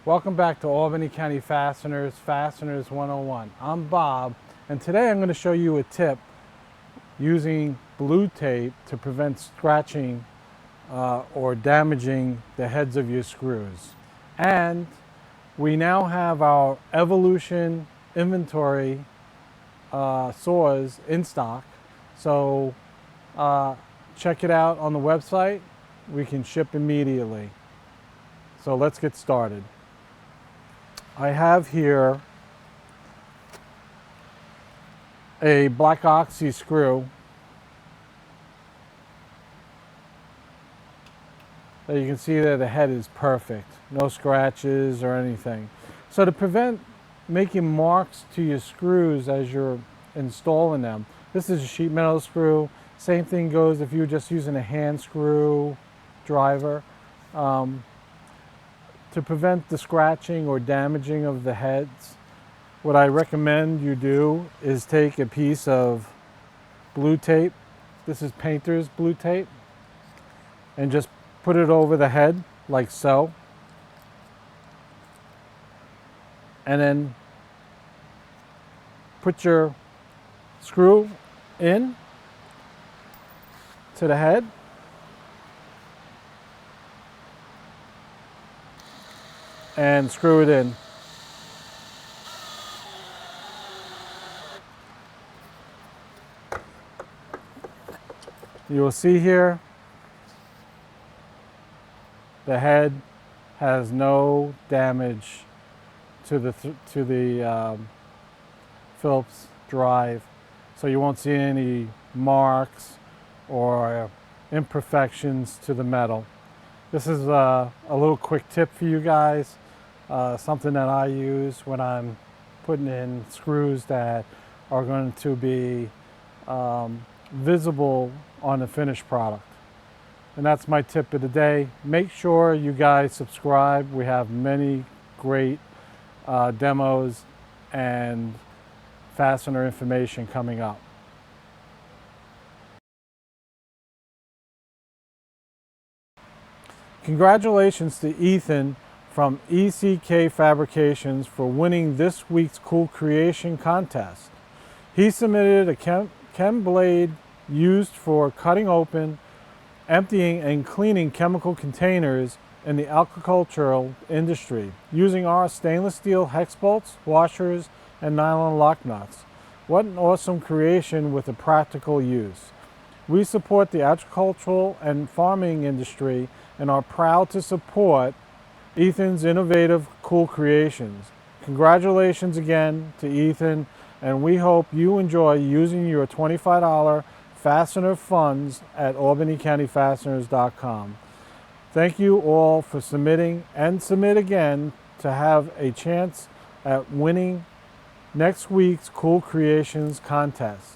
Welcome back to Albany County Fasteners, Fasteners 101. I'm Bob, and today I'm going to show you a tip using blue tape to prevent scratching or damaging the heads of your screws. And we now have our Evolution inventory saws in stock, so check it out on the website. We can ship immediately. So let's get started. I have here a black oxy screw that you can see that the head is perfect, no scratches or anything. So to prevent making marks to your screws as you're installing them, this is a sheet metal screw. Same thing goes if you're just using a hand screw driver. To prevent the scratching or damaging of the heads, what I recommend you do is take a piece of blue tape. This is painter's blue tape, and just put it over the head like so. And then put your screw in to the head. And screw it in. You will see here the head has no damage to the Phillips drive, so you won't see any marks or imperfections to the metal. This is a little quick tip for you guys. Something that I use when I'm putting in screws that are going to be visible on the finished product. And that's my tip of the day. Make sure you guys subscribe. We have many great demos and fastener information coming up. Congratulations to Ethan from ECK Fabrications for winning this week's Cool Creation contest. He submitted a chem blade used for cutting open, emptying, and cleaning chemical containers in the agricultural industry using our stainless steel hex bolts, washers, and nylon lock nuts. What an awesome creation with a practical use. We support the agricultural and farming industry and are proud to support Ethan's innovative, cool creations. Congratulations again to Ethan, and we hope you enjoy using your $25 fastener funds at albanycountyfasteners.com. Thank you all for submitting, and submit again to have a chance at winning next week's Cool Creations contest.